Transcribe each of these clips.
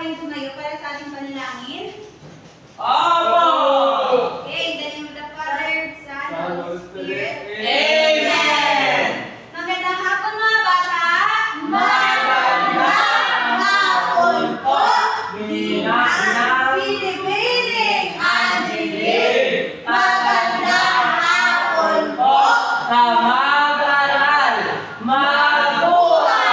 kayong tumayo para sa ating panalangin? Opo! Okay, in the name of the Father, Son, and Holy Spirit. Amen! Magandang hapon mga bata! Magandang hapon po! Pinipiling Angeline! Magandang hapon po! Kamag-aral! Mabuhay!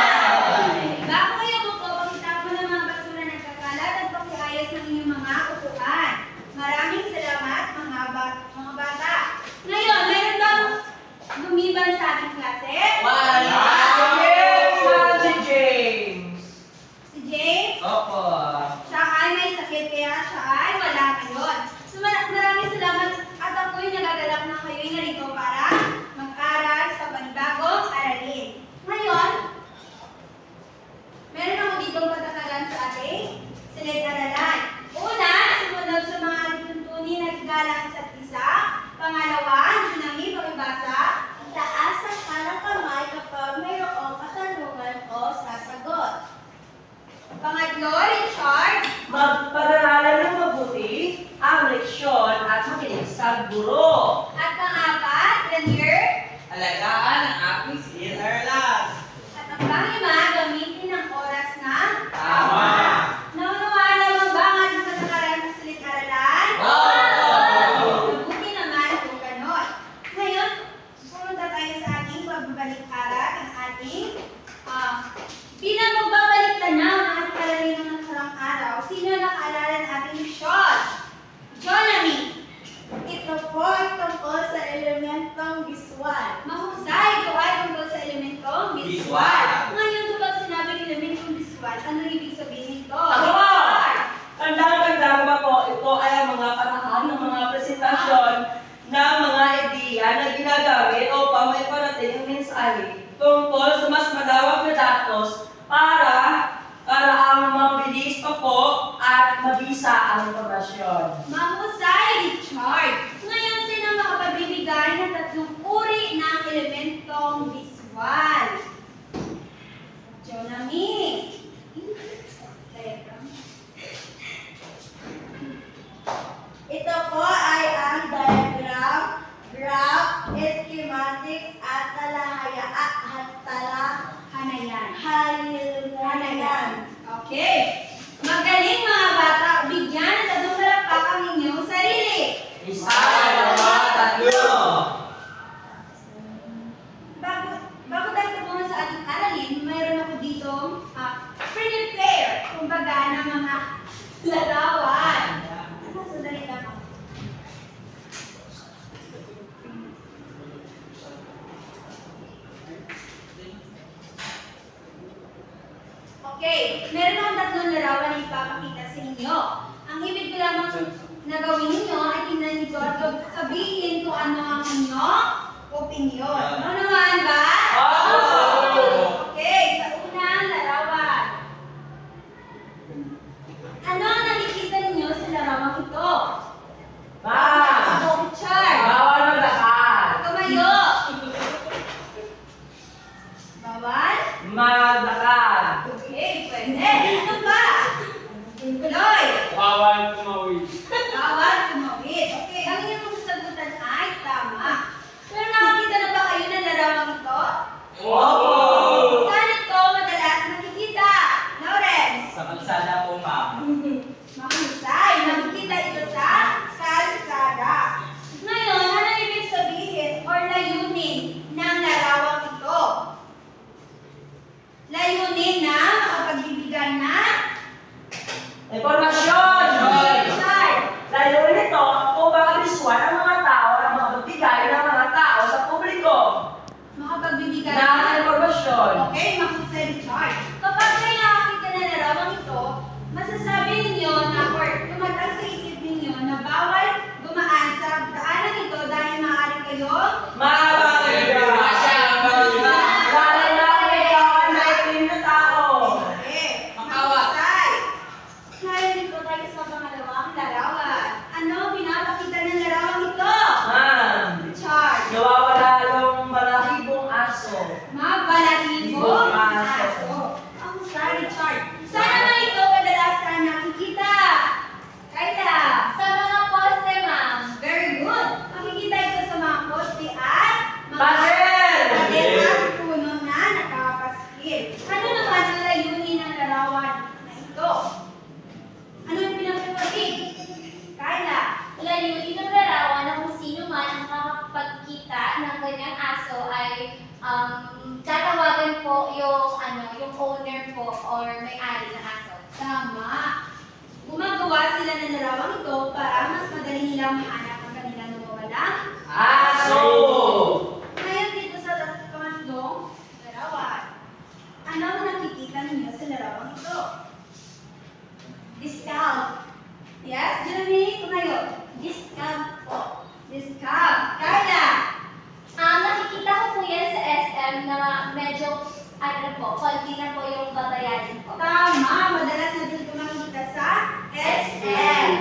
Bago kayo buko, pakitapon ng mga basura ng kakalat at pakiayos ng inyong mga upuan. Maraming salamat mga bata. Ngayon, meron bang lumiban sa ating klase? Wala! Si James! Si James? Opo! Siya ay may sakit kaya siya ay wala ngayon. So maraming salamat at ako'y nagagalak na kayo'y narito para mag-aral sa panibagong aralin. Ngayon, meron ako ditong patatagan sa ating silid-aralan. Una, sumunod sa mga tuntunin at galang isa't isa. Pangalawa, Junami, pakibasa. Taas ang kanang kamay kapag mayroong katanungan o sasagot. Pangatlo, Richard. Magpag-aralan ng mabuti ang leksyon at makinig sa guro. At pang-apat, Renier. Alagaan ang aking silid-aralan. At ang pang-lima, gamitin ang oras na Tama! Naunawaan naman ba ang ating patakaran sa silid-aralan? Mabuti naman kung ganon. Ngayon, pumunta tayo sa ating pagbabalik-aral ang ating bilang magbabalik na ang ating aralin ng nakarang araw. Sino nakaalala ng ating mission? Jonami. Ito po ay tungkol sa elementong visual. Mahusay, ito ay tungkol sa elementong visual. Visual. Ngayon, kapag sinabing elementong visual, ano ibig sabihin nito? Ako po! Tandang-tandang ba po, ito ay ang mga patahan ng mga presentasyon ng mga ideya na ginagamit upang may parating ang mensahe tungkol sa mas malawak na datos para ang mabilis pa po at mabisa ang impormasyon. Mahusay, Richard. Ngayon, sino makapagbibigay ng tatlong uri ng elementong visual? Jonami. Ito po ay ang diagram, graph, schematics, at Hanayan. Okay. Magaling mga bata. Bigyan ng tatlong palakpak ang inyong sarili. Isa, dalawa, tatlo! Bago tayo tumungo sa ating aralin, mayroon ako dito prepare, kumbaga, ng mga larawan. Sandali lang ako. Okay, meron akong tatlong larawan na ipapakita sa inyo. Ang ibig ko lamang na gawin ninyo ay tingnan nito at sabihin kung ano ang inyong opinion. Naunawaan ba? Okay, sa unang larawan. Ano ang nakikita ninyo sa larawan ito? Richard. Bawal maglakad! Tumayo. Bawal? Maglakad! Okay, pwede. Ano ba? Tuloy. Bawal tumawid. Bawal tumawid. Okay, ang inyong mga sagutan ay tama. Pero nakakita na ba kayo ng larawang ito? Opo! Saan ito madalas nakikita? Lawrence? Sa kalsada po, ma'am. Mahusay. Nakikita ito sa kalsada. Ngayon, ano ibig sabihin or layunin ng larawang ito? Layunin na makapagbibigay na Impormasyon! Richard. Layunin nito upang mabiswan ang mga tao at magbigay ng mga tao sa publiko Makapagbibigay ng na impormasyon. Okay, mahusay, Richard. Kapag kayo nakakita na larawang ito, masasabi ninyo na or tumatag sa isip ninyo na bawal dumaan sa daanan ito dahil maaari kayo Lalo na kung ikaw ang naitim na tao. okay, mahusay. Ngayon dito tayo sa pangalawang larawan. Ano pinapakita ng larawang ito? Ma'am, Richard. nawawala yung balahibong aso. Mabalahibong aso. Ang Richard. Sana naman ito kadalasan po yung yung owner po or may-ari ng aso. Tama. Gumagawa sila ng larawang ito para mas madali nilang mahanap ang kanilang nawawalang Aso! Ngayon dito sa pangatlong larawan. Ano ang nakikita ninyo sa larawang ito? Discount. Yes, Jeremy, tumayo. Discount po. Discount. Kaya, Nakikita ko po yan sa SM na medyo, konti na po yung babayarin po. tama. Madalas na dito makikita sa SM.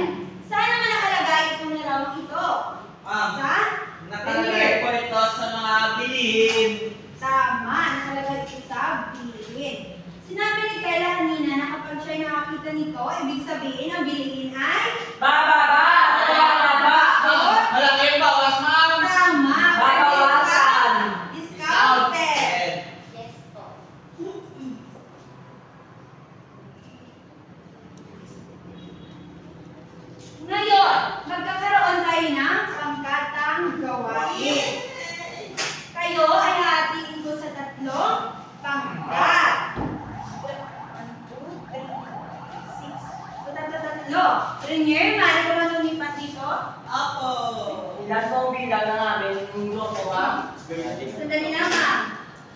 Saan naman nakalagay itong larawang ito? Sa? Nakalagay po ito sa mga bilihin. Tama. Nakalagay ito sa bilihin. Sinabi ni Kayla kanina na kapag siya'y nakakita nito, ibig sabihin ang bilihin ay Bababa! Malaki yung bawas, ma'am. tama. Babawasan. Discounted. Yes po. Ngayon, magkakaroon tayo ng pangkatang gawain. Kayo ay hatiin ko sa tatlong pangkat. 1, 2, 3, 4, 5, 6. Tatlo. Renier, maaari ka ba lumipat dito? Apo. Ilan po ang bilang ng aming grupo, ma'am? Sandali lang, ma'am.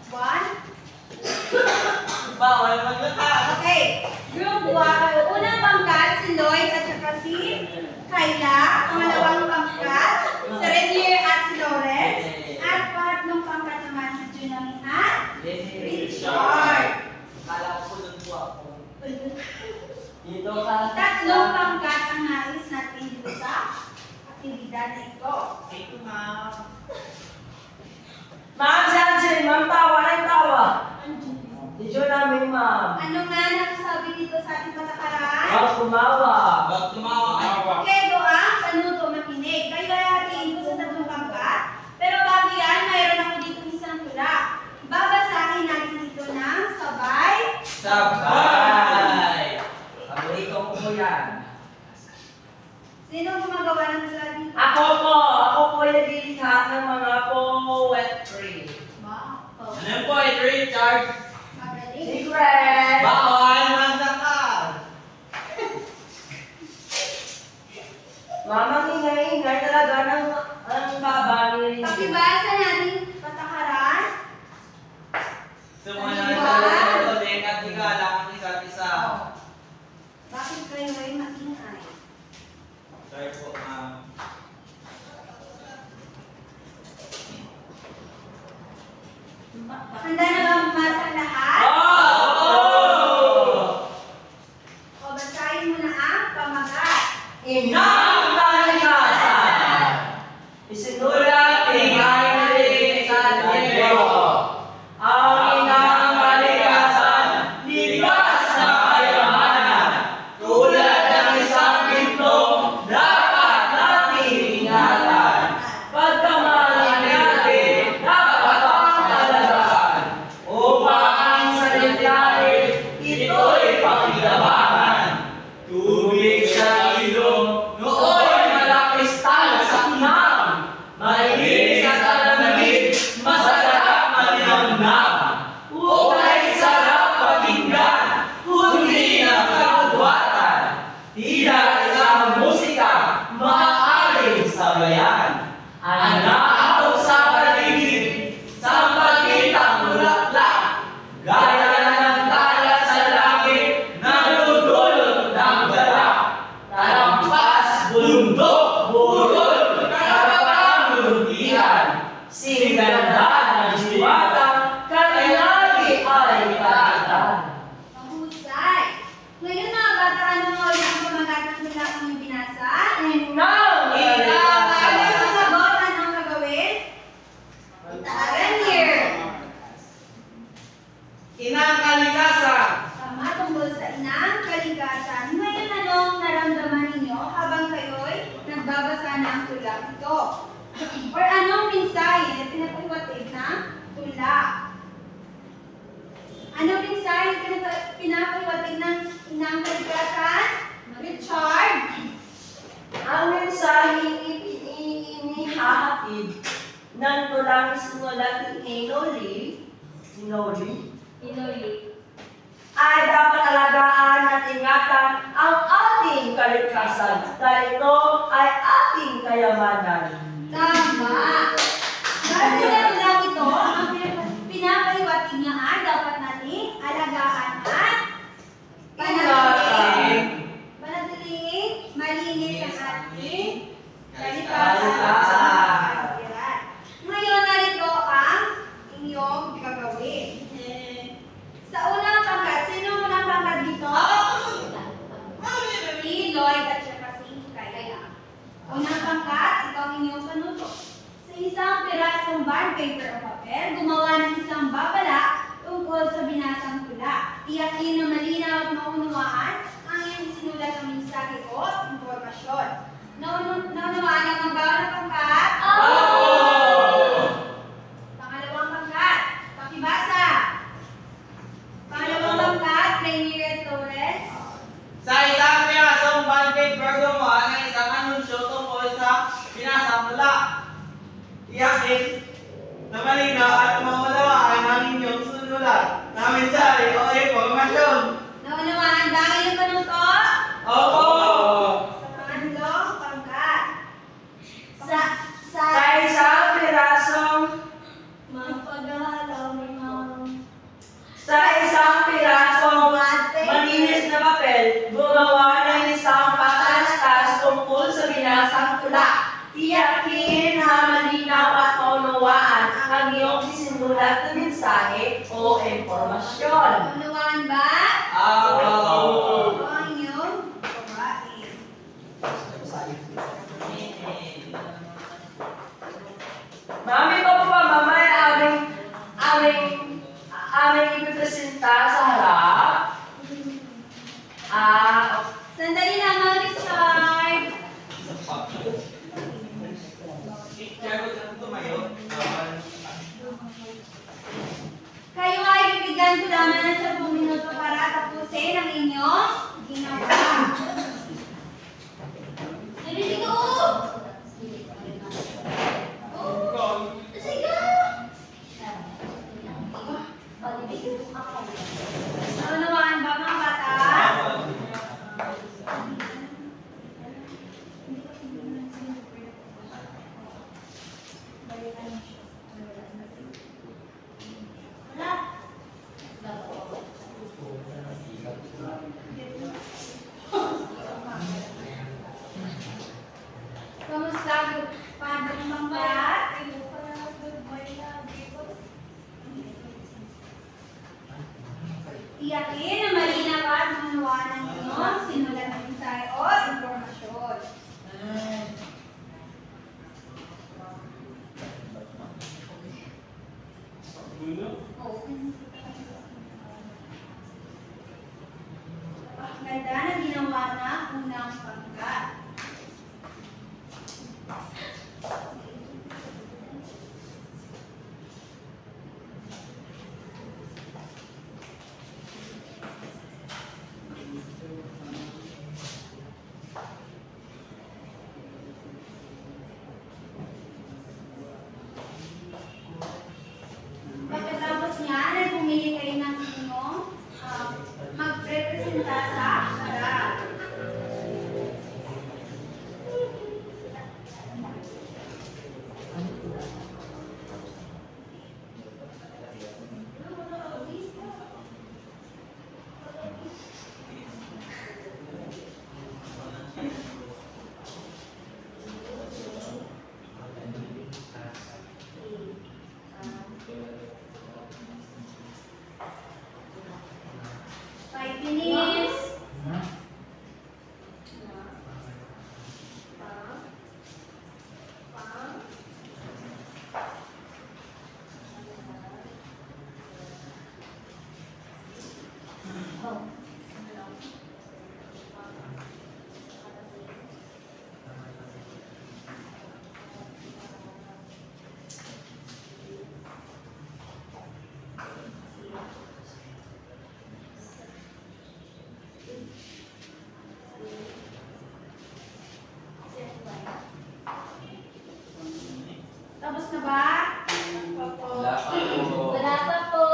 1. Bawal maglakad. Okay. Group 1. Unang pangkat, si Lloyd at saka si Kayla. Pangalawang pangkat, si Renier at si Lawrence. At pangatlong pangkat naman si Junami at Richard. Kala ko punod po ako. Dito ka. Tatlong pangkat ang nais natin dito sa aktibidad na ito. Thank you, ma'am. Ma'am, si Angel, ma'am, tawa na yung tawa. Dito namin, ma'am. Ano nga nakasabi dito sa ating patakaran? Huwag tumawa. Huwag tumawa kayo. Kedo ang panuto makinig. Kayo ay hatiin ko sa tatlong pangkat. Pero bago yan, mayroon ako dito isang tula. Babasahin natin ito ng sabay. Sabay! Paborito ko po yan. Sino gumagawa ng tula dito? Ako po yung naglilikha ng mga poetry. Wow. Ano yung poetry, Richard? Magaling. Secret! Bawal maglakad. Mama, ingay-ingay talaga ng baba ni Rindy. Pakibasa natin patakaran. Sumala sa lolo, dekat tigala ang isa't isa. Bakit kayo ay maingay? Sorry po, ma'am. Handa na ba bumasa ang lahat? Oh! O basahin mo na ang pamagat. Inang talikasan! Isinulat ni Heinrich sa libro. Ang inang talikasan, likas na kayamanan. Tulad ng isang gintlong, dapat natin ingatan. Pagkamali natin, dapat ang talagahan. Upang ang salitahin, ito'y pakilabangan. Tubig sa ilong, nooy malakristal sa kinam. Malinis at alamig, masarap malinamnam. Ukay sarap pakinggan, kundi ng kabubuatan. Tila isang musika, maaaring sabayan. Ang naahog sa paligid, sa pagkitang bulaklak. Gaya ng talas sa langit, nadudulot ng galak. Talampas, bundok, burol, karapang luntihan. Singganda ng diwata, kalinagi ay kaatan. Mahusay. Ngayon mga bata, ano nga ulit ang pamagat ng tula kung yung binasa? Inang Ano yung talikasan. sagot? Anong gagawin? Itaaran here. Inang kalikasan. Tama, tungkol sa inang kalikasan. Ngayon, anong naramdaman ninyo habang kayo'y nagbabasa ng tula ito? Or anong mensahe na pinapahiwatig ng tula? Anong mensahe na pinapahiwatig ng inang kalikasan? Richard? Ang mensahe inihahatid ng tulang isinulat ni Inoli Inulit. ay dapat alagaan at ingatan ang ating kaligtasan dahil ito ay ating kayamanan. Tama. Base lang daw ito, ang pinapaliwatigyan dapat nating alagaan at panatilihin malinis ang ating kalikasan. Ngayon, narito ang inyong gagawin. Sa unang pangkat, sino unang pangkat dito? Si Lloyd at saka si Kaya. Unang pangkat, ikaw inyong panuto. Sa isang pirasong bond paper o papel, gumawa ng isang babala tungkol sa binasang tula. Tiyakin na malinaw at maunawaan ang iyong isinulat ng mensahe o impormasyon. Naunawaan ang mga bawang pangkat? Pangalawang pangkat, pakibasa. Pangalawang pangkat, Rainier Torres. Sa isang pirasong bond paper gumawa ng isang anunsyo tungkol sa binasang tula. Tiyakin na malinaw at maunawaan ang inyong sinulat na mensahe o impormasyon. Naunawaan ba ang iyong panuto? Opo! Sa pangatlong pangkat. Sa Sa isang pirasong Sa isang pirasong malinis na papel, gumawa ng isang patalastas tungkol sa binasang tula. Tiyakin na malinaw at maunawaan ang iyong sinulat na mensahe o impormasyon. Naunawaan ba? Opo! Ito ang inyong gawain. Mami ko po ba, mamaya aming ipipresenta sa harap. Sandali lang, Richard. Kayo ay bibigyan ko lamang ng 10 minuto para tapusin ang inyong ginawa. Narinig ko! Sige! Naunawaan ba mga bata? Wala. Kamusta? Paano ang pangkat? Tiyakin na malinaw at maunawaan ang inyong sinulat ng mensahe o impormasyon. Ganda na ginawa na unang pangkat. Pagkatapos niyan, ay pumili kayo ng inyong magprepresenta sa harap. Finis. Tapos na ba? Wala pa po. Wala pa po.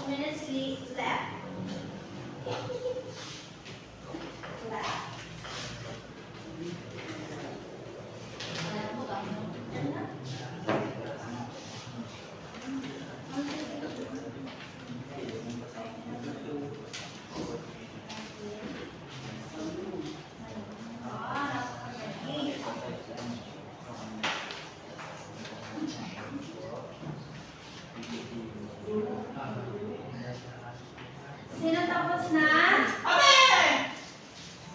2 minutes left. Left. Sino tapos na? Amen!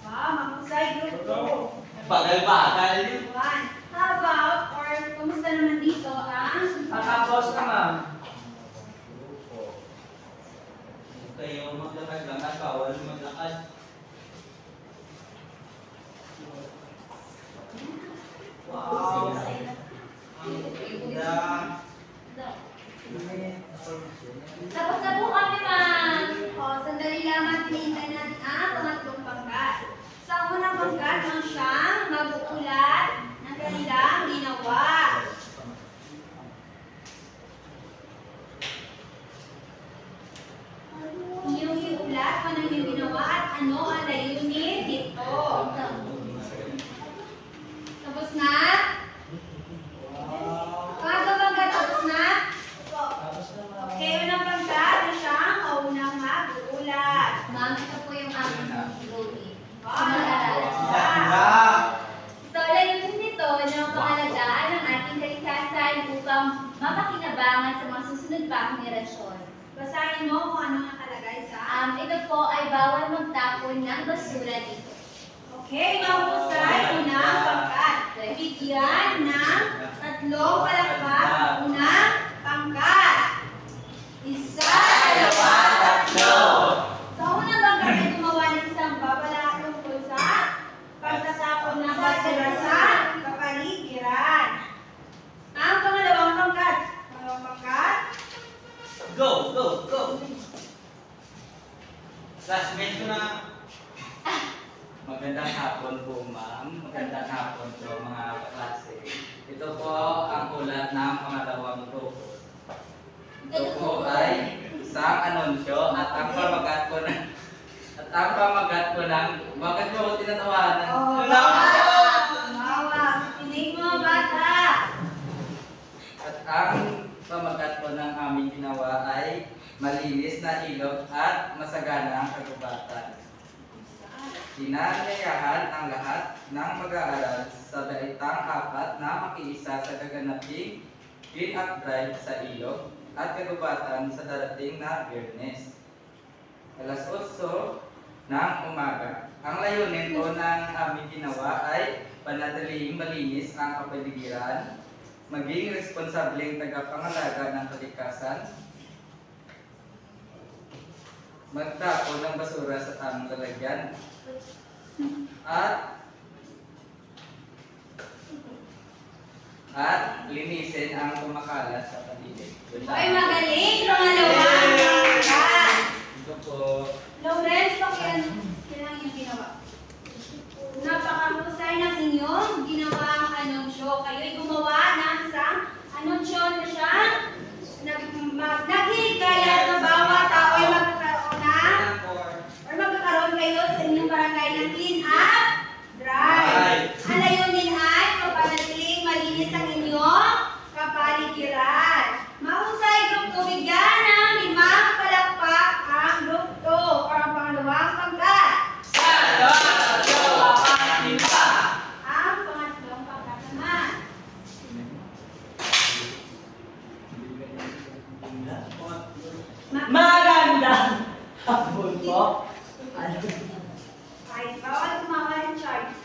Wow, mahusay group 2. Bagal-bagal yun. How about, or kumusta naman dito ang Tapos na, ma'am. Kayo maglakad-lakad, bawal maglakad. Wow! Ang ganda. Tapos na po kami, ma'am. O, sandali lamang tinintay natin ang pangatlong pangkat. Sa unang pangkat, ang siyang mag-uulat ng kanilang ginawa. Iyong iulat kung ano yung ginawa at ano ang layunin nito. Tapos na? Pangatlong pangkat, tapos na? Okay, unang pangkat, ang siyang kaunang mag-uulat. Ma'am, ito po yung aming routine. Ganda! So, layunin nito na pangalagaan ng ating kalikasan upang mapakinabangan sa mga susunod pang henerasyon. Basahin mo kung ano nakalagay sa... Ito po ay bawal magtapon ng basura dito. Okay, mahusay, unang pangkat. Bigyan ng 3 palakpak ang unang pangkat. 1, 2, 3. Sa unang pangkat ay gumawa ng isang babala tungkol sa pagtatapon ng basura sa kapaligiran. Ang pangalawang pangkat. Go! Go! Go! Classmate ko na. Magandang hapon po, ma'am. Magandang hapon po, mga kaklase. Ito po ang ulat ng pangalawang grupo. Ito po ay isang anunsyo at ang pamagat ko ng bakit mo ako tinatawanan? Oh, bawa! Pinig mo, bata! At ang pamagat po ng aming ginawa ay malinis na ilog at masaganang kagubatan. Sinanayahan ang lahat ng mag-aaral sa daitang 4 na makiisa sa gaganaping clean up drive sa ilog at kagubatan sa darating na Biyernes. Alas 8 ng umaga. Ang layunin po ng aming ginawa ay panatiling malinis ang kapaligiran, maging responsableng tagapangalaga ng kalikasan, magtapon ng basura sa tamang lalagyan, at linisin ang kumakalat sa paligid. Ay, magaling! Pangalawang pangkat. Ito po. Lawrence, pakilan yung ginawa. Napakahusay ng inyong ginawang anunsyo. Kayo'y gumawa ng isang anunsyo na siyang naghihikayat na bawat tao ay magkakaroon kayo sa inyong barangay ng clean up drive. Ang layunin ay mapanatiling malinis ang inyong kapaligiran. Mahusay group 2, bigyan ng 5 palakpak ang group 2 para ang pangalawang pangkat. Ang pangatlong pangkat naman. Magandang hapon po. Ay, bawal kumawa ng charge.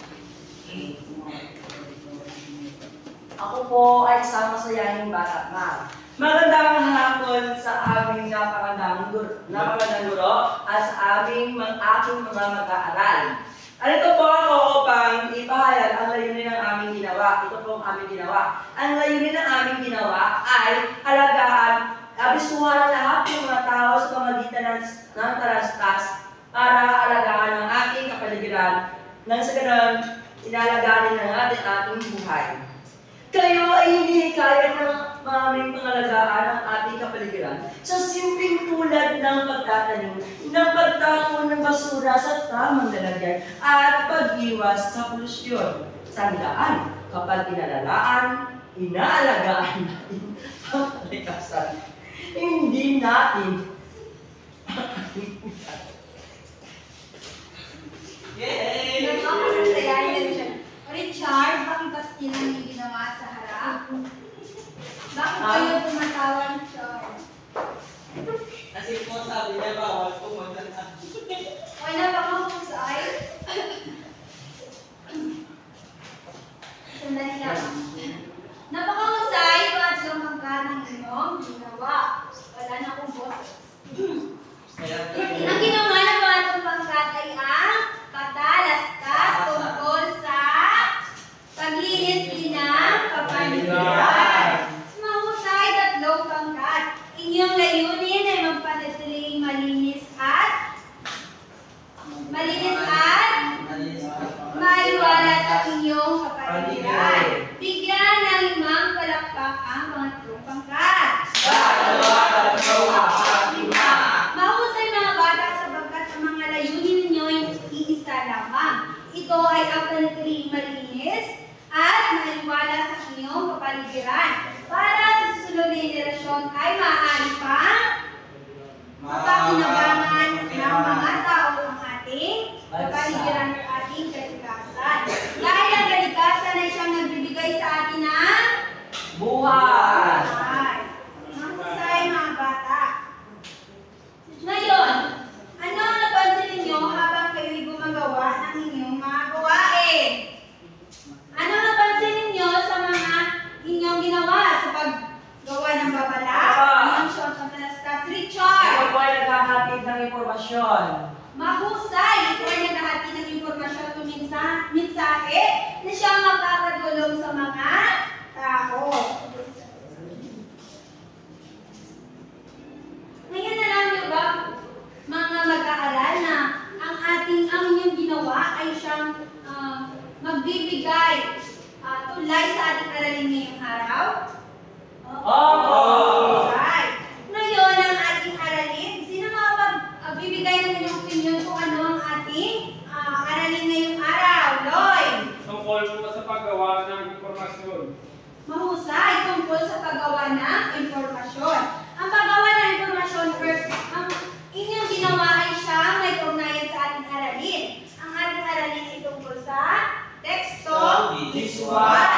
Ako po ay isang masayahing bata, ma'am. Magandang hapon sa aming napakagandang guro at sa aking mga mag-aaral. Alito po ako upang ipahayag ang layunin ng aming ginawa. Ito po ang aming ginawa. Ang layunin ng aming ginawa ay alagaan, abisuhan lahat ng mga tao sa pamamagitan ng tarastas para alagaan ang ating kapaligiran nang sa ganun inalagaan din ng ating buhay. Kayo ay hinihikayat na maraming pangalagaan ang ating kapaligiran sa simpleng tulad ng pagtatanim, ng pagtapon ng basura sa tamang lalagyan, at pag-iwas sa polusyon. Tandaan, kapag inaalagaan natin ang kalikasan, hindi natin Yay! Nagpapasasaya din siya. Richard, bakit basti lang yung ginawa sa harap? Bakit kayo tumatawa, Richard? Kasi po sabi niya, bawal pumunta na. Ay, napakahusay. Sandali lang. Napakahusay, patlong hangga ng inyong ginawa. Wala na akong boses. Ang ginawa ng batong pangkat ay ang patalastas tungkol sa paglinis din ng kapaligiran. Mahusay, tatlong pangkat. Inyong layunin ay magpanatiling malinis at maiwala sa inyong kapaligiran. Bigyan ng 5 palakpak ang pangatlong pangkat. Mahusay mga bata sapagkat ang mga layunin ninyo ay iisa lamang. Ito ay ang panatiling malinis at maiwala sa inyong kapaligiran. Para sa susunod na henerasyon ay maaari pang mapakinabangan ng mga tao ang ating kapaligiran at ating kalikasan. Dahil ang kalikasan ay siyang nagbibigay sa atin ng buhay. Mahusay mga bata. Ngayon, ano ang napansin ninyo habang kayo'y gumagawa ng inyong mga gawain? Ano ang napansin ninyo sa mga inyong ginawa sa paggawa ng babala? Inyong short ng talastas. Richard! Ito po ay naghahatid ng impormasyon. Mahusay! Ito ay naghahati ng impormasyon o mensahe na siyang makakatulong sa mga tao. Ngayon alam niyo ba, mga mag-aaral, na ang inyong ginawa ay siyang magbibigay tulay sa ating aralin ngayong araw? Opo! Mahusay! Ngayon ang ating aralin, sino magbibigay ng inyong opinion kung ano ang ating aralin ngayong araw? Lloyd! Tungkol po sa paggawa ng impormasyon. Mahusay tungkol sa paggawa ng impormasyon. Ang paggawa ng impormasyon, ang inyong ginawa ay siyang may kaugnayan sa ating aralin. Ang ating aralin ay tungkol sa teksto visual.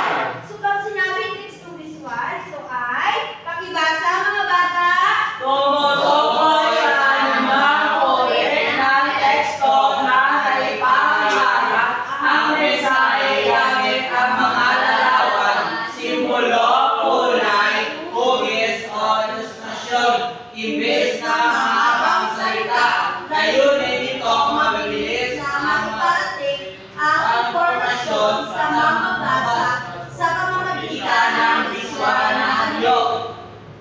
So pag sinabing teksto visual, ito ay pakibasa mga bata. Tumutukoy sa anumang uri ng teksto na naipahayag ang mensahe gamit ang mga larawan, simbolo, kulay, hugis o ilustrasyon. Imbes na mahabang salita, layunin nitong mabilis Na maipating ang impormasyon sa mga basa sa pamamagitan ng visual na anyo.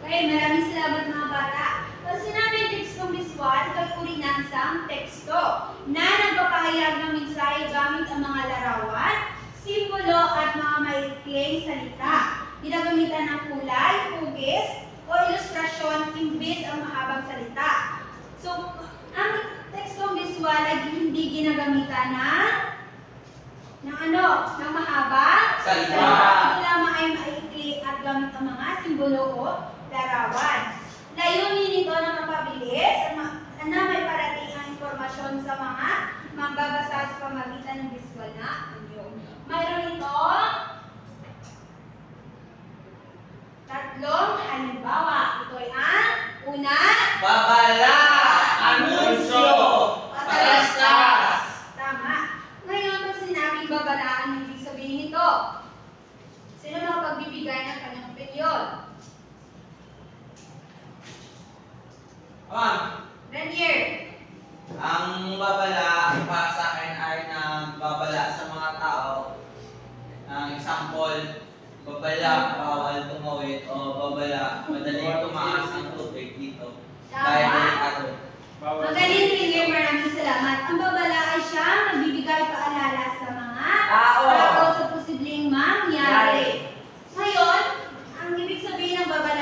Okay, maraming salamat mga bata. Pag sinabing tekstong visual, ito ay uri ng isang teksto na nagpapahayag ng mensahe gamit ang mga larawan, simbolo at mga maikling salita. Ginagamitan ng kulay, hugis, o ilustrasyon imbes ang mahabang salita. So, ang tekstong visual ay hindi ginagamitan ng mahaba Salita. Ito lamang ay maikli at gamit ang mga simbolo o larawan. Layunin nito na mapabilis na may parating ang impormasyon sa mga magbabasa sa pamagitan ng visual na anyo. Mayroon ito tatlong halimbawa. Ito ay ang una, Babala! Anunsyo! Palastas! tama. Ngayon, pag sinabing babalaan, ang ibig sabihin nito. Sino makapagbibigay ng kanyang opinion? Renier. Ang babala para sa akin ay nagbabala sa mga tao. Example, babala, bawal tumawid o babala, madaling tumaas ang tubig dito. Dahil Tama. delikado. Magaling, Renier. Maraming salamat. Ang babala ay siyang nagbibigay paalala sa mga Tao. sa posibleng mangyari. Ngayon, ang ibig sabihin ng babala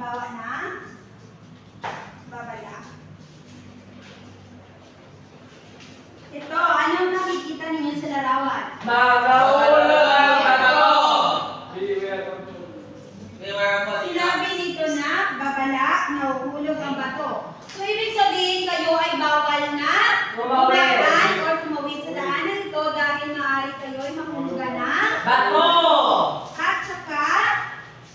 halimbawa ng babala. Ito, anong nakikita ninyo sa larawan? Mga ulo ng bato. Sinabi dito na babala, nahuhulog ang bato. So, ibig sabihin kayo ay bawal na umahan or tumawid sa daanan ito dahil maaari kayo ay mahulugan ng Bato. at saka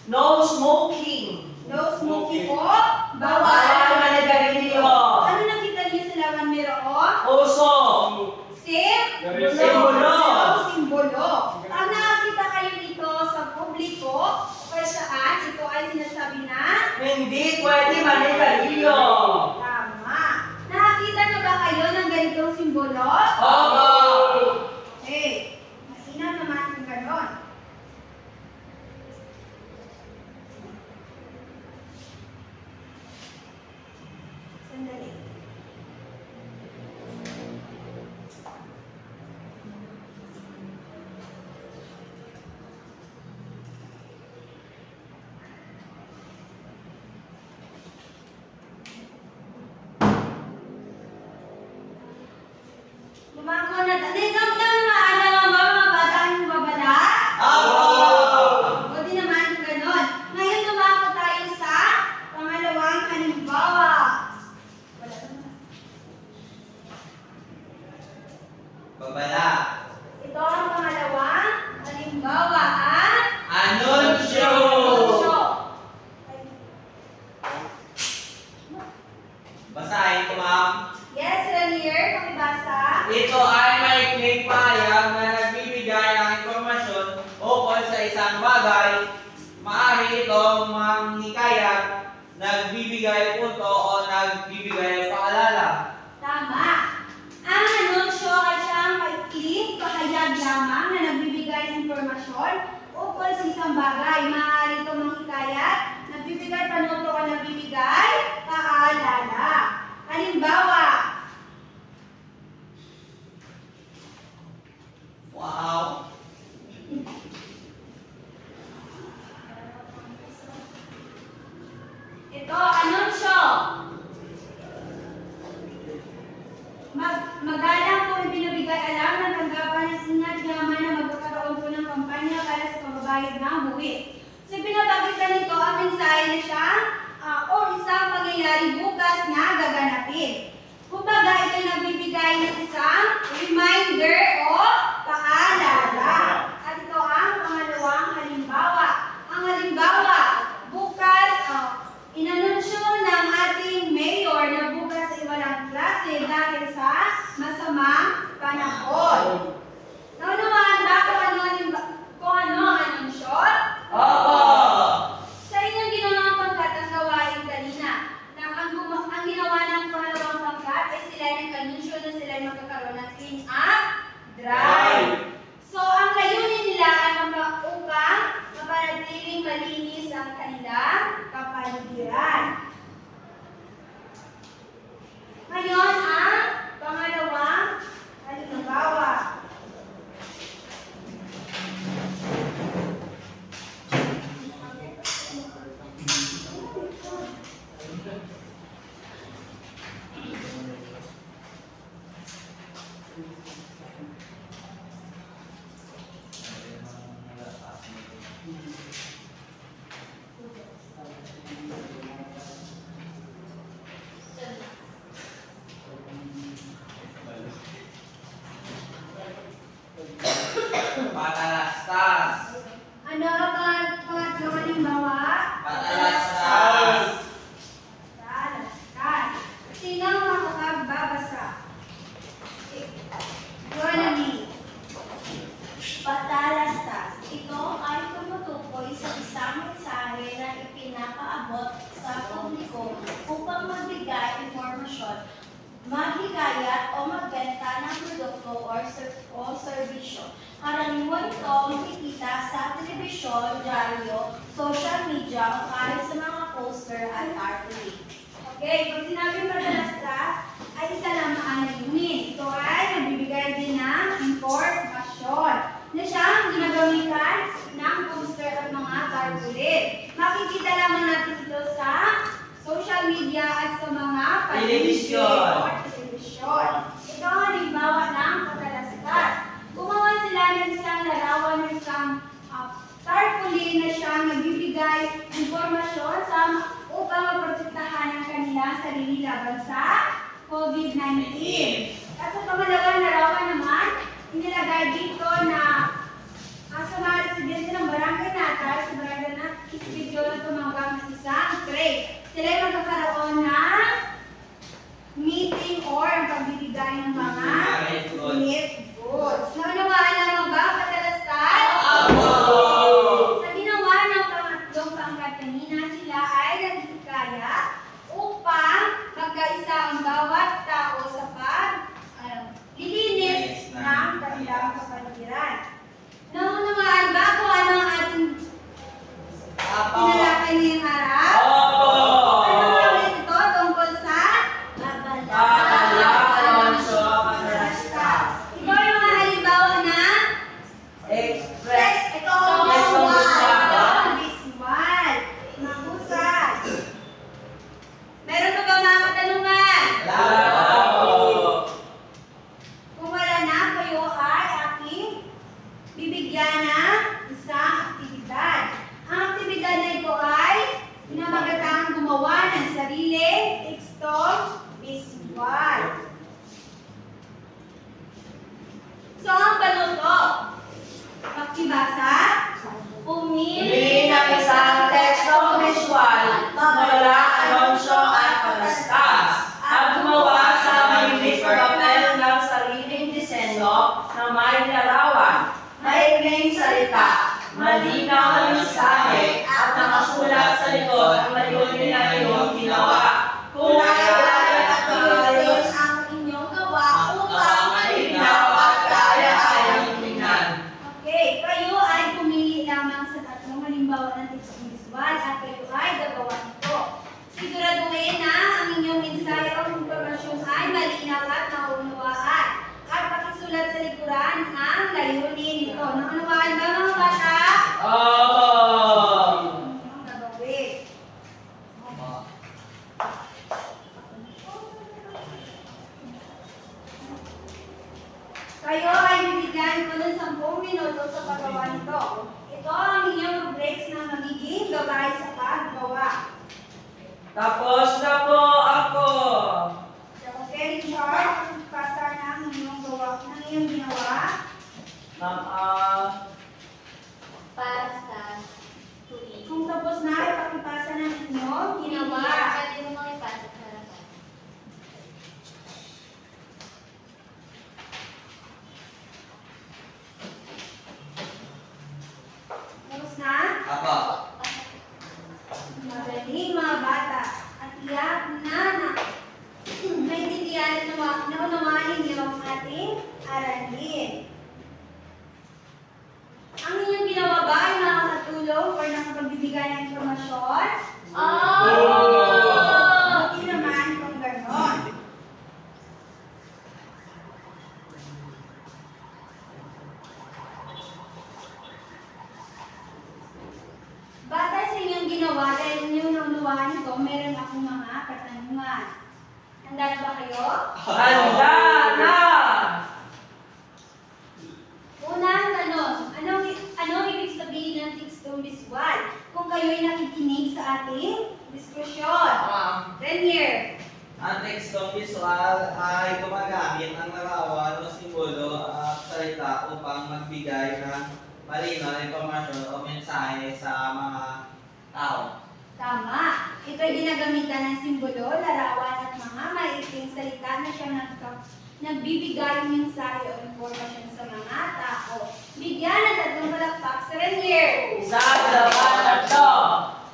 No smoking. no smoking po, Bawal bawal. manigarilyo. Ano nakita niyo sa lawan meron? Uso. Simbolo. Simbolo. Ang nakakita kayo dito sa publiko o saan, ito ay sinasabi na Hindi pwede manigarilyo. tama. Nakakita na ba kayo ng ganitong simbolo? Opo. Okay. Masinaw naman kung ganon. Sandali. Lumako na. Nagam na maalam ba mga bata yung babala? O di naman kung ganon. Ngayon lumako tayo sa pangalawang halimbawa. Wala naman. Babala. Ito ang pangalawang halimbawa at Anunsyo. anunsyo. Basahin ko, ma'am. Yes, Ranier, pakibasa. Ito ay maikling pahayag na nagbibigay ng impormasyon ukol sa isang bagay. Maaari itong manghikayat, nagbibigay punto o nagbibigay paalala. Tama. Ang anunsyo ay siyang maikling pahayag lamang na nagbibigay ng impormasyon ukol sa isang bagay. Maaari itong manghikayat, nagbibigay panuto o nagbibigay paalala. Halimbawa, Wow! ito, anunsyo. Magalang po ibinibigay alam ng tanggapan ng ingat yaman na magkakaroon po ng kampanya para sa pagbabayad ng buwis. So, pinapakita nito ang mensahe na siya o isang pangyayari bukas na gaganapin. Kumbaga, ito nagbibigay ng isang reminder o paalala. At ito ang pangalawang halimbawa. Ang halimbawa, bukas, inanunsyo ng ating mayor na bukas ay walang klase dahil sa masamang panahon. Naunawaan ba kung ano ang anunsyo? Opo. Sa inyong ginawang pangkat ang gawain kanina, ang ginawa ng pangalawang pangkat ay sila nag-anunsyo na sila ay magkakaroon ng clean up drive. So, ang layunin nila ay upang mapanatiling malinis ang kanilang kapaligiran. Ngayon, ang pangalawang halimbawa. Patalastas. Ano ang pangatlong halimbawa? Patalastas. Talastas. Sino ang makapagbabasa? Journey. Patalastas. Ito ay tumutukoy sa isang mensahe na ipinapaabot sa publiko upang magbigay impormasyon, maghikayat o magbenta ng produkto o serbisyo. Karaniwan ito makikita sa telebisyon, radyo, social media o kahit sa mga poster at artwork. Okay, pag sinabing patalastas, ay isa lamang ang layunin. Ito ay nagbibigay din ng impormasyon na siyang ginagamitan ng poster at mga tarpaulin. Makikita lamang natin ito sa telebisyon. Ito ang halimbawa ng pagkalastas. Gumawa sila ng isang larawan ng isang tarpaulin na siyang nagbibigay impormasyon upang maprotektahan ang kanilang sarili laban sa COVID-19. At sa pangalawang larawan naman, inilagay dito na sa mga residente ng barangay Natal, sa barangay na Ispidyo na tumanggap ng isang tray. Sila ay magkakaroon ng meeting or ang pagbibigay ng mga gift goods. Naunawaan naman ba ang patalastas? Sa ginawa ng pangatlong pangkat kanina, sila ay nagkikaya upang magkaisa ang bawat tao sa paglilinis ng kanilang kapaligiran. Naunawaan ba kung ano ang ating tinalakay ngayong araw? Ano ang ito tungkol sa patalastas? Ito ay mga halimbawa na Express. ito ang visual. Mahusay. Meron pa ba mga katanungan? Kung wala na, kayo ay aking bibigyan ng isang aktibidad. Ang aktibidad na ito ay pinamagatang gumawa ng sariling tekstong visual. So, ang panuto, pakibasa, Pumili ng isang tekstong visual mula anunsyo at palastas at gumawa sa malinis na papel ng sariling disenyo na may larawan, maikling salita, malinaw na mensahe at nakasulat sa likod ang layunin na iyong ginawa. Kung kailangan at maayos ang inyong gawa upang malinaw at kaya-kayang tingnan. Okay, kayo ay pumili lamang sa tatlong halimbawa ng tekstong visual at kayo ay gagawa nito. Siguraduhin na ang inyong mensahe o impormasyon ay malinaw at naunawaan. At pakisulat sa likuran ang layunin nito. Naunawaan ba mga bata? Ang gagawin. Kayo ay bibigyan ko ng 10 minuto sa paggawa nito. Ito ang inyong breaks na magiging gabay sa paggawa. Tapos na po ako. Okay, Richard, pasa na ang inyong ginawa. Ma'am, Para sa tuwing. Kung tapos na, ipakipasa na inyong ginawa. Pwede mo mga ipasa sa harapan. Tapos na? Apo. Magaling mga bata. At iyak na maintindihan at naunawain niyo ang ating aralin. Ang inyong ginawa ba ay makakatulong or nakapagbibigay ng informasyon? Buti naman kung ganon. Batay sa inyong ginawa, dahil inyong naunawaan ito, meron akong mga katanungan. Handa na ba kayo? handa na! Unang tanong, anong ibig sabihin ng tekstong visual? Kung kayo'y nakikinig sa ating diskusyon. Renier. Ang tekstong visual ay gumagamit ng larawan o simbolo at salita upang magbigay ng malinaw na impormasyon o mensahe sa mga tao. Tama. Ito'y ginagamitan ng simbolo, larawan at mga maiikling salita na siyang nagbibigay ng mensahe o impormasyon sa mga tao. Bigyan ng tatlong palakpak sa Renier. Isa, dalawa, tatlo.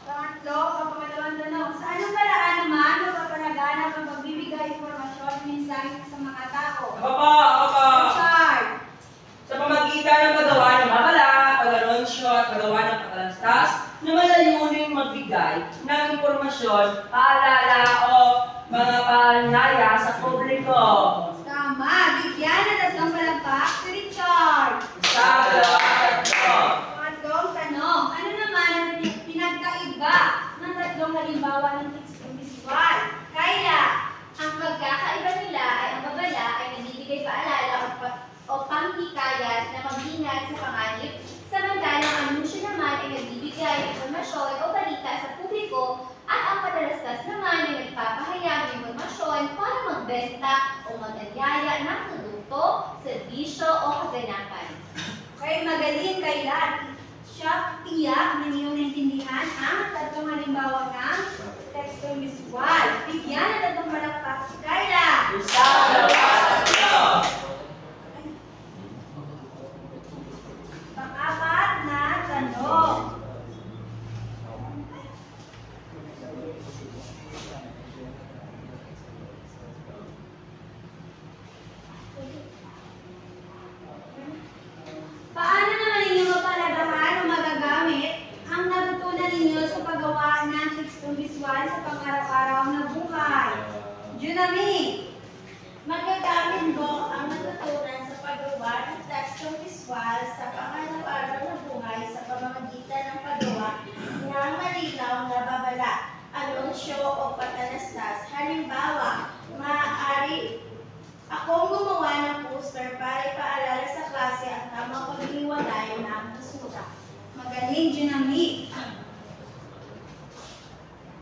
Pangatlo, pangalawang tanong. Sa anong paraan naman mapapalaganap ang pagbibigay impormasyon at mensahe sa mga tao? Ako po. Richard. Sa pamagitan ng paggawa ng babala, pag-anunsyo at paggawa ng pagkalastas na malayuning magbigay ng impormasyon, paalala o mga paanyaya sa publiko. Tama. Bigyan ng tatlong palakpak si Richard. Isa, dalawa, tatlo. Pangatlong tanong. Ano naman ang pinagkaiba ng tatlong halimbawa ng tekstong visual? Kayla, ang magaling kailan siya tiyak na inyong naintindihan ang tatlong halimbawa ng tekstong visual. Bigyan ng tatlong palakpak si Carla. Isa, dalawa, tatlo. Pang-apat na tanong. Paano naman ninyo mapalagahan o magagamit ang natutunan ninyo sa paggawa ng tekstong visual sa pang-araw-araw na buhay? Junami. Magagamit mo ang natutunan sa paggawa ng tekstong visual sa pang-araw-araw na buhay sa pamamagitan ng paggawa ng malinaw na babala, anunsyo o patalastas. Halimbawa, maaari akong gumawa ng poster para ipaalala sa klase ang tamang paghiwalay ng basura. Magaling, Junami.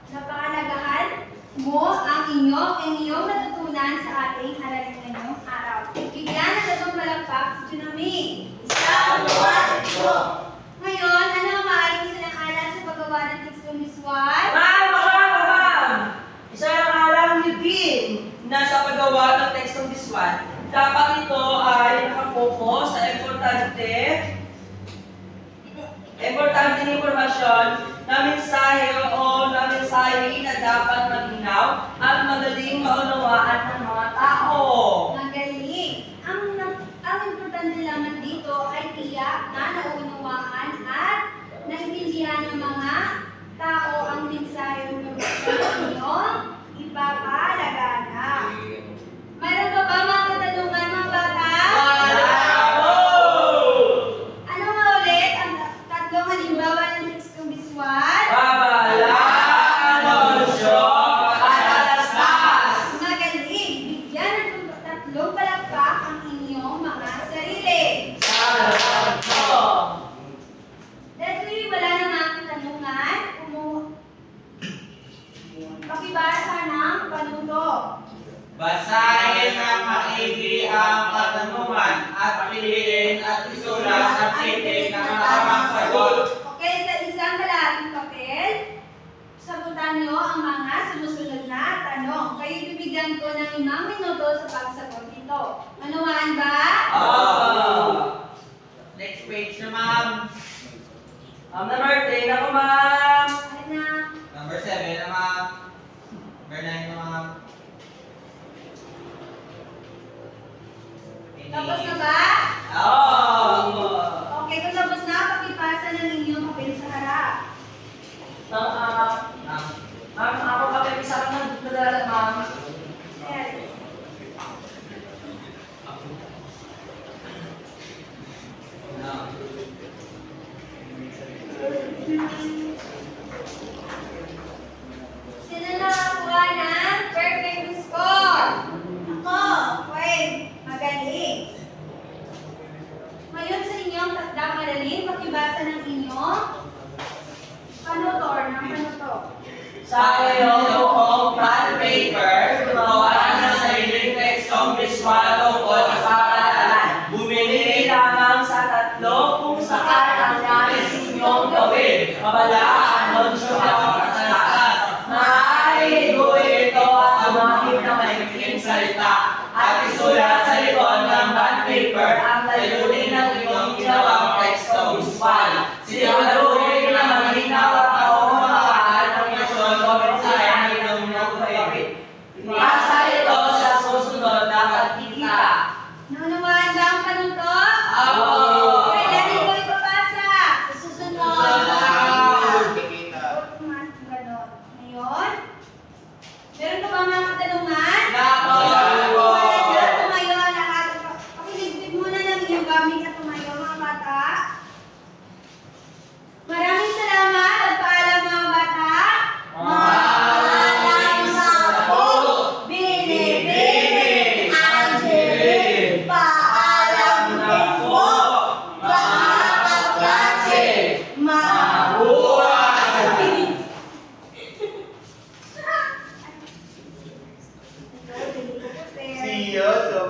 Napakalagahan mo ang inyong natutunan sa ating aralin ngayong araw. Bigyan ng tatlong palakpak si Junami. Isa, dalawa, tatlo. Ngayon, ano ang maaaring sinakalan sa paggawa ng tekstong visual? Ma'am! Isa lang alam niyo din na sa paggawa ng tekstong visual, dapat ito ay nakapokus sa importanteng impormasyon na mensahe o na mensahe na dapat malinaw at madaling maunawaan ng mga tao. Magaling. Ang importante lamang dito ay tiyak na naunawaan at naintindihan ng mga tao ang mensahe ng inyong ipapalagana. Mayroon pa ba mga katanungan, mga bata? Ano nga ulit ang tatlong halimbawa ng tekstong visual? Babala, anunsyo, patalastas. Magaling. Bigyan ng tatlong palakpak ang inyong mga sarili. Dahil wala na mga katanungan, pakibasa ng panuto. Basahin ng maigi ang katanungan at piliin at isulat at titik ng tamang sagot. Okay, sa isang kalahating papel, sagutan nyo ang mga sumusunod na tanong. Kayo bibigyan ko ng 5 minuto sa pagsagot nito. Manuhaan ba? Next page na, ma'am. Ma'am number 10 ako, ma'am. Alin na? Number 7 na, ma'am. Number 9 na, ma'am. Tapos na ba? Okay, kung tapos na, pakipasa ng inyong papel sa harap. Ma'am, ako kapag isa ka ng nadalat, ma'am. Ayan. Sino nakakuha ng perfect score? Ako. Okay, magaling. Ngayon sa inyong takdang aralin, pakibasa ng inyong panutor ng panuto. Sa iyong bond paper, gumawa ng sariling tekstong visual tungkol sa pag-aaralan. Bumili lamang sa 3 kung saan ang nais inyong gawin. Babala, anunsyo at patalastas. Maaari gawin ito at gumamit ng maikling salita at isulat sa likod ng bond paper ang layunin ng inyong ginawang tekstong visual. Siguraduhin na malinaw at nauunawaan ang misyon o mensahe ng inyong gagawin. Ipasa ito sa susunod na pagkikita. Naunawaan ba ang panuto? Apo! Kailan ito ipapasa? Sa susunod. Ganon. Ngayon, meron pa ba mga katanungan? Tumayo ang lahat. Pakiligpit muna ng inyong gamit at tumayo mga bata. Maraming salamat at paalam mga bata. Paalam sa po. Binibini. Angeline. Paalam din po. Mga kaklase. Mabuhay. See you.